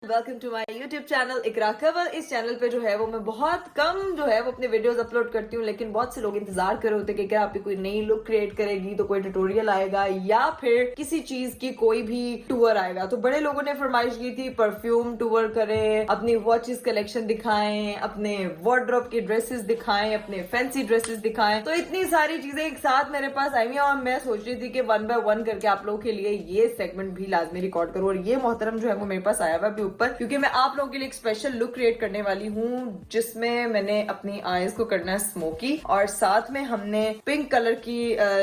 Welcome to my YouTube channel Iqra Kawal. इस channel पे जो है वो मैं बहुत कम जो है वो अपने वीडियोस अपलोड करती हूँ, लेकिन बहुत से लोग इंतजार कर रहे होते कि क्या आप कोई नई लुक क्रिएट करेगी तो कोई ट्यूटोरियल आएगा या फिर किसी चीज की कोई भी टूर आएगा। तो बड़े लोगों ने फरमाइश की थी परफ्यूम टूर करें, अपनी वॉचेस कलेक्शन दिखाएं, अपने वार्डरोब की ड्रेसेस दिखाएं, अपने फैंसी ड्रेसेस दिखाएं। तो इतनी सारी चीजें एक साथ मेरे पास आई हुई और मैं सोच रही थी कि 1 बाय 1 करके आप लोगों के लिए ये सेगमेंट भी लाजमी रिकॉर्ड करूँ। और ये मोहतरम जो है वो मेरे पास आया हुआ भी ऊपर, क्योंकि मैं आप लोगों के लिए एक स्पेशल लुक क्रिएट करने वाली हूँ जिसमें मैंने अपनी आईज को करना है स्मोकी और साथ में हमने पिंक कलर की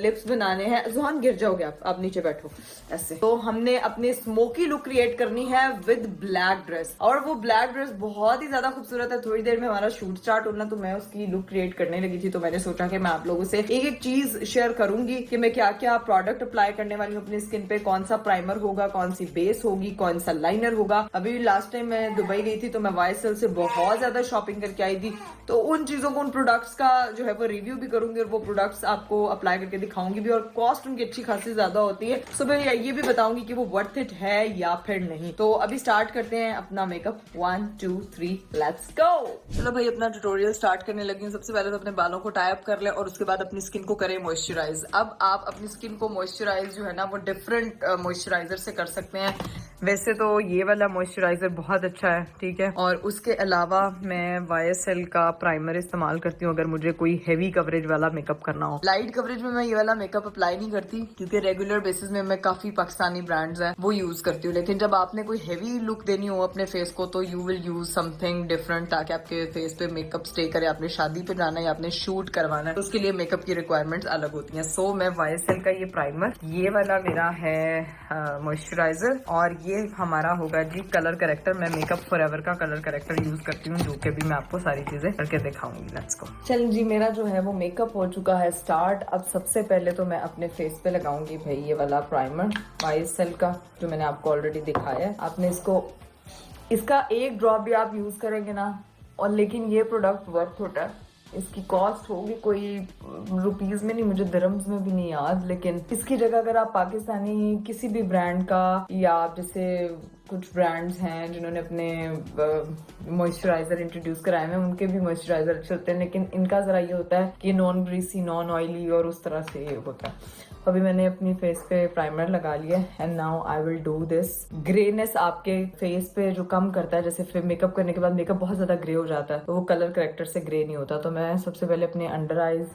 लिप्स बनाने हैं। जुहान गिर जाओगे आप नीचे बैठो ऐसे। तो हमने अपनी स्मोकी लुक क्रिएट करनी है विद ब्लैक ड्रेस, और वो ब्लैक ड्रेस बहुत ही ज्यादा खूबसूरत है। थोड़ी देर में हमारा शूट स्टार्ट होना, तो मैं उसकी लुक क्रिएट करने लगी थी। तो मैंने सोचा कि मैं आप लोगों से एक एक चीज शेयर करूंगी कि मैं क्या क्या प्रोडक्ट अप्लाई करने वाली हूँ अपनी स्किन पे, कौन सा प्राइमर होगा, कौन सी बेस होगी, कौन सा लाइनर होगा। अभी लास्ट टाइम मैं दुबई गई थी तो मैं YSL से बहुत ज्यादा शॉपिंग करके आई थी, तो उन चीजों को, उन प्रोडक्ट्स का जो है वो रिव्यू भी करूंगी और वो प्रोडक्ट्स आपको अप्लाई करके दिखाऊंगी भी, और कॉस्ट उनकी अच्छी खासी ज्यादा होती है। सो मैं ये भी बताऊंगी कि वो वर्थ इट है या फिर नहीं। तो अभी स्टार्ट करते हैं अपना मेकअप। 1 2 3 let's go. चलो भाई, अपना ट्यूटोरियल स्टार्ट करने लगी हूँ। सबसे पहले तो अपने बालों को टाई अप कर ले और उसके बाद अपनी स्किन को करें मॉइस्चराइज। अब आप अपनी स्किन को मॉइस्चराइज जो है ना वो डिफरेंट मॉइस्चराइजर से कर सकते हैं। वैसे तो ये वाला मॉइस्चराइजर बहुत अच्छा है, ठीक है। और उसके अलावा मैं YSL का प्राइमर इस्तेमाल करती हूँ अगर मुझे कोई हेवी कवरेज वाला मेकअप करना हो। लाइट कवरेज में मैं ये वाला मेकअप अप्लाई नहीं करती क्योंकि रेगुलर बेसिस में मैं काफी पाकिस्तानी ब्रांड्स हैं वो यूज करती हूँ। लेकिन जब आपने कोई हेवी लुक देनी हो अपने फेस को तो you will use something different ताकि आपके फेस पे मेकअप स्टे करे। आपने शादी पे जाना है या आपने शूट करवाना है तो उसके लिए मेकअप की रिक्वायरमेंट्स अलग होती हैं। सो मैं YSL का ये प्राइमर, ये वाला मेरा है मॉइस्चराइजर, और ये हमारा होगा जी कलर करेक्टर। मैं मेकअप फॉरएवर का कलर करेक्टर यूज करती हूँ, जो कि भी मैं आपको सारी चीजें करके दिखाऊंगी। Let's go. चल जी, मेरा जो है वो मेकअप हो चुका है स्टार्ट। अब सबसे पहले तो मैं अपने फेस पे लगाऊंगी भाई ये वाला प्राइमर YSL का, जो मैंने आपको ऑलरेडी दिखाया है। आपने इसका एक ड्रॉप भी आप यूज करेंगे ना, और लेकिन ये प्रोडक्ट वर्थ होता है। इसकी कॉस्ट होगी कोई रुपीज में नहीं, मुझे दिरहम्स में भी नहीं याद, लेकिन इसकी जगह अगर आप पाकिस्तानी किसी भी ब्रांड का, या आप जैसे कुछ ब्रांड्स हैं जिन्होंने अपने मॉइस्चराइजर इंट्रोड्यूस कराए हैं, उनके भी मॉइस्चराइजर अच्छे होते हैं, लेकिन इनका जरा ये होता है कि नॉन ग्रीसी, नॉन ऑयली और उस तरह से ये होता है। अभी मैंने अपनी फेस पे प्राइमर लगा लिया and now I will do this. ग्रेनेस आपके फेस पे जो कम करता है, जैसे फिर मेकअप करने के बाद मेकअप बहुत ज्यादा ग्रे हो जाता है तो वो कलर करेक्टर से ग्रे नहीं होता। तो मैं सबसे पहले अपने अंडर आईज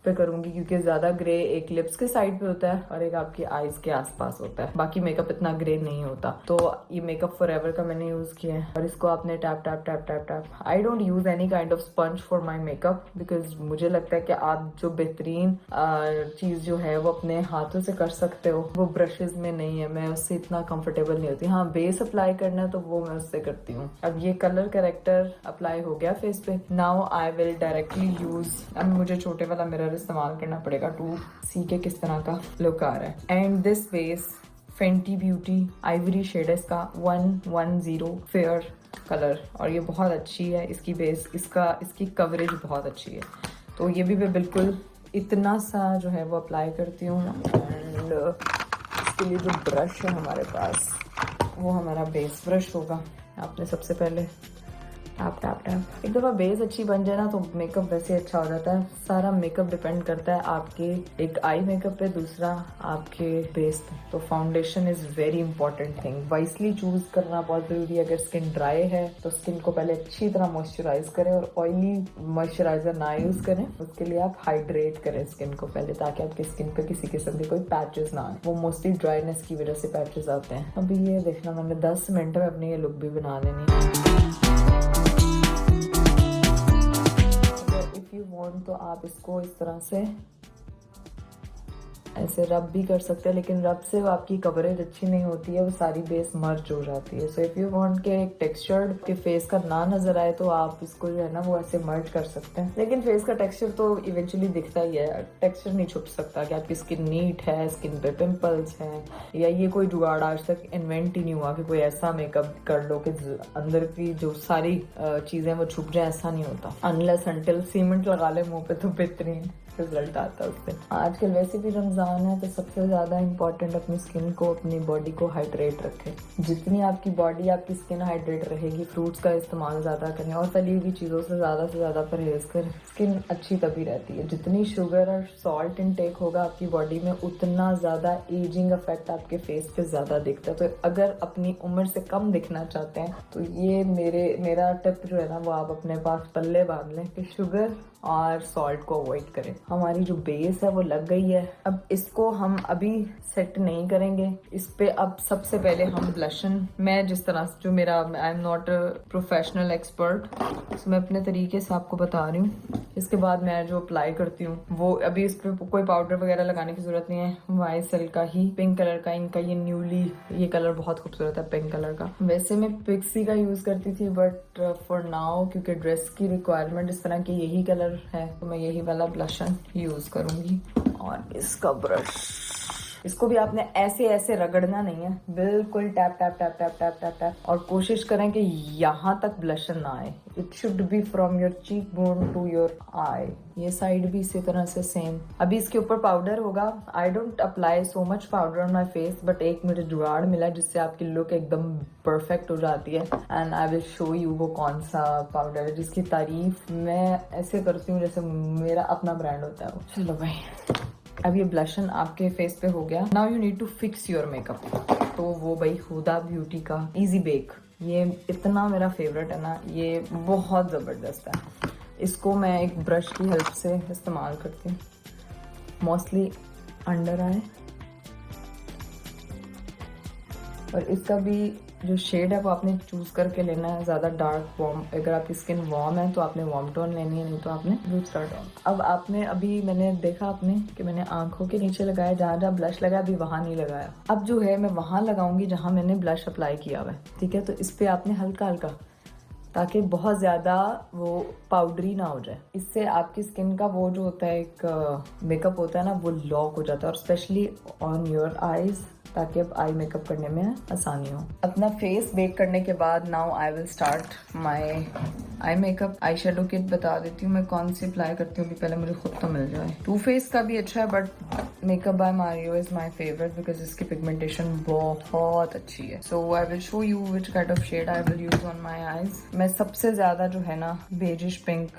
पे करूंगी क्योंकि ज्यादा ग्रे एक लिप्स के साइड पे होता है और एक आपकी आईज के आसपास होता है। बाकी मेकअप इतना ग्रे नहीं होता। तो ये मेकअप फॉरएवर का मैंने यूज किया है और इसको आपने tap tap tap tap tap. I don't use any kind of sponge for my makeup because मुझे लगता है कि आप जो बेहतरीन चीज जो है वो अपने हाथों से कर सकते हो वो ब्रशेज में नहीं है। मैं उससे इतना कंफर्टेबल नहीं होती। हाँ, बेस अप्लाई करना है तो वो मैं उससे करती हूँ। अब ये कलर करेक्टर अप्लाई हो गया फेस पे। Now I will directly use, अब मुझे छोटे वाला मिरर इस्तेमाल करना पड़ेगा टू सी के किस तरह का लुक आ रहा है। And this base Fenty beauty ivory shade है इसका, 110 फेयर कलर, और ये बहुत अच्छी है इसकी बेस, इसकी कवरेज बहुत अच्छी है। तो ये भी मैं बिल्कुल इतना सा जो है वो अप्लाई करती हूँ। एंड इसके लिए जो ब्रश है हमारे पास वो हमारा बेस ब्रश होगा। आपने सबसे पहले टैप टैप टैप, एक दफा बेस अच्छी बन जाए ना तो मेकअप वैसे अच्छा हो जाता है। सारा मेकअप डिपेंड करता है आपके एक आई मेकअप पे, दूसरा आपके बेस पे। तो foundation is very important thing. Wisely choose करना बहुत जरूरी है। अगर स्किन ड्राई है तो स्किन को पहले अच्छी तरह मॉइस्चराइज करें और ऑयली मॉइस्चराइजर ना यूज करें। उसके लिए आप हाइड्रेट करें स्किन को पहले, ताकि आपकी स्किन पे किसी किस्म के कोई पैचेस ना आए। वो मोस्टली ड्राइनेस की वजह से पैचेस आते हैं। अभी ये देखना, मैंने 10 मिनट में अपनी ये लुक भी बना लेनी। इफ यू वांट तो आप इसको इस तरह से ऐसे रब भी कर सकते हैं, लेकिन रब से आपकी कवरेज अच्छी नहीं होती है, वो सारी बेस मर्ज हो जाती है। सो इफ यू वांट के एक टेक्सचर के फेस का ना नजर आए तो आप इसको जो है ना वो ऐसे मर्ज कर सकते हैं। लेकिन फेस का टेक्सचर तो इवेंचुअली दिखता ही है, टेक्सचर नहीं छुप सकता कि आपकी स्किन नीट है, स्किन पे पिंपल्स हैं, या ये कोई जुगाड़ आज तक इन्वेंट ही नहीं हुआ कि कोई ऐसा मेकअप कर लो कि अंदर की जो सारी चीजें वो छुप जाए। ऐसा नहीं होता। अनलेस अंटिल सीमेंट लगा ले मुंह पे तो बेहतरीन। रिजल्ट आता है उससे। आजकल वैसे भी रमजान है तो सबसे ज्यादा इम्पोर्टेंट अपनी स्किन को, अपनी बॉडी को हाइड्रेट रखें। जितनी आपकी बॉडी, आपकी स्किन हाइड्रेट रहेगी, फ्रूट्स का इस्तेमाल ज्यादा करें और तली हुई चीजों से ज्यादा परहेज करें। स्किन अच्छी तभी रहती है। जितनी शुगर और सॉल्ट इनटेक होगा आपकी बॉडी में, उतना ज्यादा एजिंग इफेक्ट आपके फेस पे ज्यादा दिखता है। तो अगर अपनी उम्र से कम दिखना चाहते हैं तो ये मेरा टिप जो है ना, वो आप अपने पास पल्ले बांध लें कि शुगर और सॉल्ट को अवॉइड करें। हमारी जो बेस है वो लग गई है, अब इसको हम अभी सेट नहीं करेंगे। इस पे अब सबसे पहले हम ब्लशन, मैं जिस तरह जो मेरा, I am not a professional expert, तो मैं अपने तरीके से आपको बता रही हूँ। इसके बाद मैं जो अप्लाई करती हूँ वो, अभी इस पे कोई पाउडर वगैरह लगाने की जरूरत नहीं है। YSL का ही पिंक कलर का, इनका ये न्यूली, ये कलर बहुत खूबसूरत है पिंक कलर का। वैसे मैं पिक्सी का यूज करती थी, बट फॉर नाउ क्योंकि ड्रेस की रिक्वायरमेंट इस तरह की यही कलर है तो मैं यही वाला ब्लशन यूज करूंगी। और इसका ब्रश, इसको भी आपने ऐसे ऐसे रगड़ना नहीं है, बिल्कुल tap tap tap tap tap tap tap, और कोशिश करें कि यहाँ तक ब्लशन ना आए। It should be from your cheek bone to your eye. ये साइड भी इसी तरह से सेम। अभी इसके ऊपर पाउडर होगा। I don't apply so much powder on my face, but एक मुझे जुगाड़ मिला जिससे आपकी लुक एकदम परफेक्ट हो जाती है। And I will show you वो कौन सा पाउडर है जिसकी तारीफ मैं ऐसे करती हूँ जैसे मेरा अपना ब्रांड होता है वो। चलो भाई, अब ये ब्लशन आपके फेस पे हो गया। Now you need to fix your makeup. तो वो भाई हुदा ब्यूटी का इजी बेक, ये इतना मेरा फेवरेट है ना, ये बहुत जबरदस्त है। इसको मैं एक ब्रश की हेल्प से इस्तेमाल करती हूँ, मोस्टली अंडर आई। और इसका भी जो शेड है वो आपने चूज करके लेना है, ज्यादा डार्क वार्म। अगर आपकी स्किन वार्म है तो आपने वार्म टोन लेनी है, नहीं तो आपने दूसरा टोन। अब आपने, अभी मैंने देखा आपने कि मैंने आंखों के नीचे लगाया, जहाँ जहाँ ब्लश लगाया अभी वहां नहीं लगाया। अब जो है मैं वहां लगाऊंगी जहां मैंने ब्लश अप्लाई किया हुआ है, ठीक है। तो इस पे आपने हल्का हल्का, ताकि बहुत ज्यादा वो पाउडरी ना हो जाए। इससे आपकी स्किन का वो जो होता है एक मेकअप होता है ना, वो लॉक हो जाता है, और स्पेशली ऑन योर आईज, ताकि अब आई मेकअप करने में आसानी हो। अपना फेस बेक करने के बाद now I will start my eye makeup. Eye shadow kit बता देती हूँ मैं कौन सी अप्लाई करती हूँ, पहले मुझे खुद तो मिल जाए। टू फेस का भी अच्छा है, but makeup by Mario is my favourite because इसकी पिगमेंटेशन बहुत अच्छी है। So I will show you which kind of shade I will use on my eyes. मैं सबसे ज्यादा जो है ना बेजिश पिंक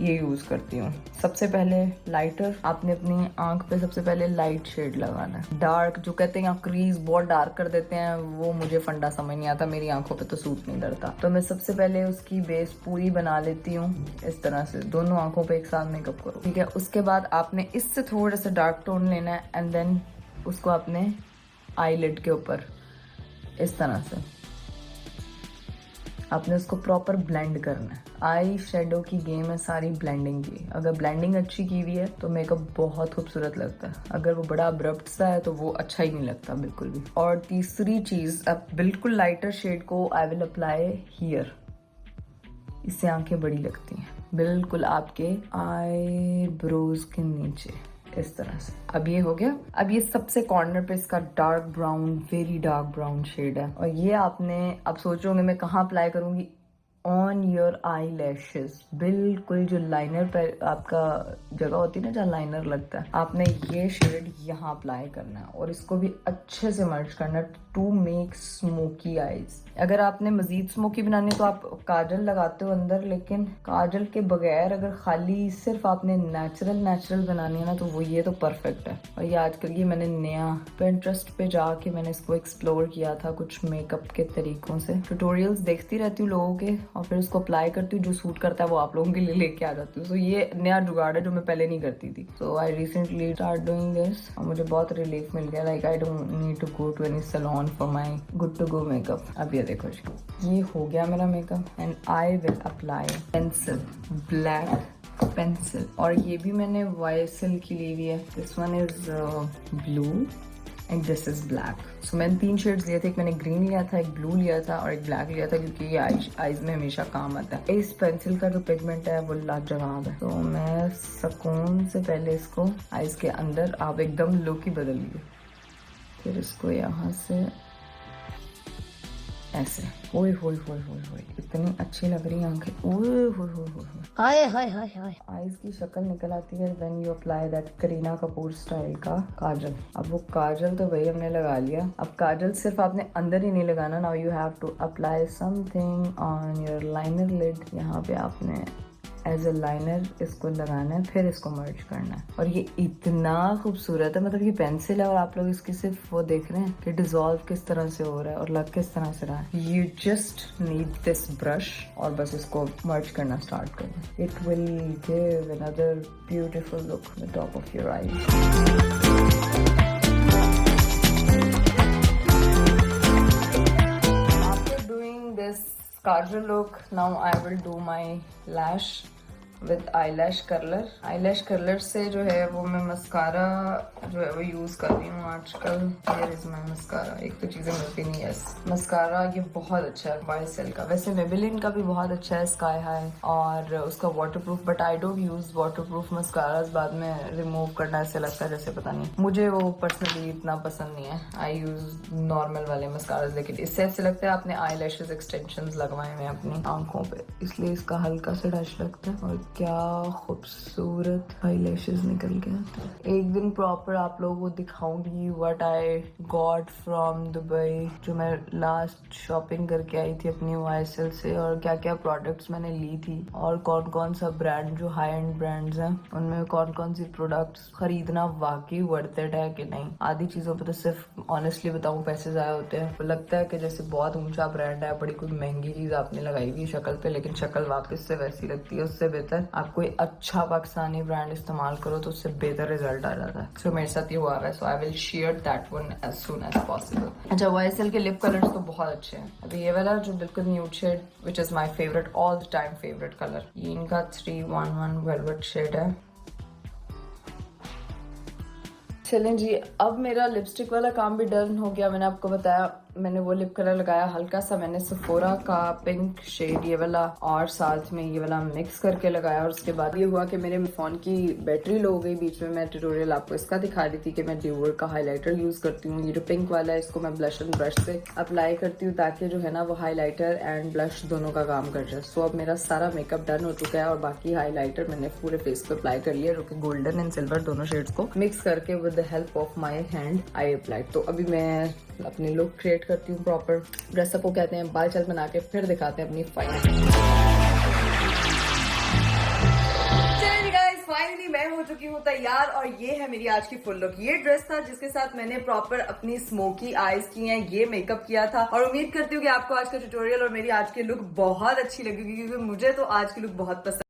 ये यूज करती हूँ। सबसे पहले लाइटर, आपने अपनी आंख पे सबसे पहले लाइट शेड लगाना है। डार्क जो कहते हैं क्रीज बहुत डार्क कर देते हैं, वो मुझे फंडा समझ नहीं आता, मेरी आंखों पे तो सूट नहीं करता। तो मैं सबसे पहले उसकी बेस पूरी बना लेती हूँ इस तरह से, दोनों आंखों पे एक साथ मेकअप करो, ठीक है। उसके बाद आपने इससे थोड़ा सा डार्क टोन लेना है एंड देन उसको आपने आई लिड के ऊपर इस तरह से आपने उसको प्रॉपर ब्लेंड करना है। आई शेडो की गेम है सारी ब्लेंडिंग की। अगर ब्लेंडिंग अच्छी की हुई है तो मेकअप बहुत खूबसूरत लगता है, अगर वो बड़ा अब्रप्ट सा है तो वो अच्छा ही नहीं लगता बिल्कुल भी। और तीसरी चीज, अब बिल्कुल लाइटर शेड को आई विल अप्लाई हियर, इससे आंखें बड़ी लगती हैं, बिल्कुल आपके आई ब्रोज के नीचे इस तरह से। अब ये हो गया। अब ये सबसे कॉर्नर पे इसका dark brown, very dark brown shade है, और ये आपने, अब सोचोगे मैं कहाँ अप्लाई करूंगी, ऑन योर आई लैशेज, बिल्कुल जो लाइनर पर आपका जगह होती है ना जहाँ लाइनर लगता है, आपने ये शेड यहाँ अप्लाई करना है और इसको भी अच्छे से मर्ज करना है टू मेक स्मोकी आईज। अगर आपने मजीद स्मोकी बनानी है तो आप काजल लगाते हो अंदर, लेकिन काजल के बगैर अगर खाली सिर्फ आपने नेचुरल बनानी है ना तो वो ये तो परफेक्ट है। और ये आजकल ये मैंने नया पिंटरेस्ट पे जाके मैंने इसको एक्सप्लोर किया था, कुछ मेकअप के तरीकों से ट्यूटोरियल्स देखती रहती हूँ लोगों के और फिर उसको अप्लाई करती हूँ, जो सूट करता है वो आप लोगों के लिए लेके आ जाती हूँ। सो ये नया जुगाड़ है जो मैं पहले नहीं करती थी। So I recently start doing this और मुझे बहुत रिलीफ मिल गया। Like I don't need to go to any salon for my good to go makeup. अब ये देखो ये हो गया मेरा makeup and I will apply pencil, black pencil, और ये भी मैंने YSL की ली हुई है। This one is blue and this is black. So मैंने 3 शेड्स लिए थे, एक मैंने ग्रीन लिया था, एक ब्लू लिया था और एक ब्लैक लिया था, क्योंकि ये आईज में हमेशा काम आता है। इस पेंसिल का जो पिगमेंट है वो लाजवाब है। तो मैं सुकून से पहले इसको आईज के अंदर, आप एकदम लुक ही बदलिए, फिर इसको यहाँ से ऐसे। ओए होए होए होए होए, इतनी अच्छी लग रही है आंखें। ओए होए होए होए, हाय हाय हाय हाय। आईज की शक्ल निकल आती है when you apply that Kareena Kapoor style का काजल। अब वो काजल तो भाई हमने लगा लिया, अब काजल सिर्फ आपने अंदर ही नहीं लगाना, now you have to apply something on your liner lid. यहाँ पे आपने एज अ लाइनर इसको लगाना है, फिर इसको मर्ज करना है। और ये इतना खूबसूरत है, मतलब ये पेंसिल है और आप लोग इसकी सिर्फ वो देख रहे हैं कि डिजॉल्व किस तरह से हो रहा है और लग किस तरह से रहा है। You just need this brush और बस इसको मर्ज करना स्टार्ट करना। It will give another beautiful look on the top of your eyes. After doing this kajal look, now I will do my lash with eyelash curler. Eyelash curler से जो है वो मैं मस्कारा जो है वो यूज कर रही हूँ आजकल। Here is my mascara. एक तो चीजें मिलती नहीं है। मस्कारा ये बहुत अच्छा है YSL का, वैसे मेबेलिन का भी बहुत अच्छा है स्काई हाई और उसका waterproof, but I don't use waterproof mascara. बाद में रिमूव करना ऐसे लगता है जैसे पता नहीं, मुझे वो पर्सनली इतना पसंद नहीं है। आई यूज नॉर्मल वाले मस्कारा, लेकिन इससे ऐसे लगता है आपने आई लैशेज एक्सटेंशन लगवाए हुए अपनी आंखों पे, इसलिए इसका हल्का सा डच लगता है। और क्या खूबसूरत आईलैशेस निकल गए। एक दिन प्रॉपर आप लोगों को दिखाऊंगी what I got from Dubai, जो मैं लास्ट शॉपिंग करके आई थी अपनी YSL से, और क्या क्या प्रोडक्ट्स मैंने ली थी और कौन कौन सा ब्रांड जो हाई एंड ब्रांड्स हैं उनमें कौन कौन सी प्रोडक्ट्स खरीदना वाकई वर्थ इट है कि नहीं। आधी चीजों पे तो सिर्फ ऑनेस्टली बताऊं पैसे जाया होते हैं। तो लगता है कि जैसे बहुत ऊंचा ब्रांड है, बड़ी कोई महंगी चीज आपने लगाई हुई शक्ल पे, लेकिन शक्ल वापस से वैसी लगती है। उससे बेहतर आप कोई अच्छा पाकिस्तानी ब्रांड इस्तेमाल करो तो उससे बेहतर रिजल्ट आ जाता है। सो मेरे साथ ये हुआ है, so I will share that one as soon as possible. अच्छा, YSL के लिप कलर्स तो बहुत अच्छे हैं। अभी ये वाला जो बिल्कुल nude shade which is my favourite, all the time favourite colour, ये इनका 311 वेलवेट शेड है। चलें जी, अब मेरा लिपस्टिक वाला काम भी डन हो गया। मैंने आपको बताया मैंने वो लिप कलर लगाया हल्का सा, मैंने सफोरा का पिंक शेड ये वाला और साथ में ये वाला मिक्स करके लगाया। और उसके बाद ये हुआ कि मेरे फोन की बैटरी लो हो गई बीच में। मैं ट्यूटोरियल आपको इसका दिखा रही थी कि मैं ड्यूअर का हाइलाइटर यूज करती हूँ। ये जो पिंक वाला है इसको मैं ब्लश एंड ब्रश से अप्लाई करती हूँ ताकि जो है ना वो हाईलाइटर एंड ब्लश दोनों का काम कर जाए। सो अब मेरा सारा मेकअप डन हो चुका है और बाकी हाईलाइटर मैंने पूरे फेस पे अप्लाई कर लिया, जो कि गोल्डन एंड सिल्वर दोनों शेड्स को मिक्स करके with the help of my hand I applied. तो अभी मैं अपनी लुक क्रिएट करती हूँ प्रॉपर। ड्रेसअप को कहते हैं बाल चल बना के फिर दिखाते हैं अपनी फाइनली मैं हो चुकी हूँ तैयार और ये है मेरी आज की फुल लुक। ये ड्रेस था जिसके साथ मैंने प्रॉपर अपनी स्मोकी आईज की हैं, ये मेकअप किया था और उम्मीद करती हूँ कि आपको आज का ट्यूटोरियल और मेरी आज की लुक बहुत अच्छी लगेगी, क्योंकि मुझे तो आज की लुक बहुत पसंद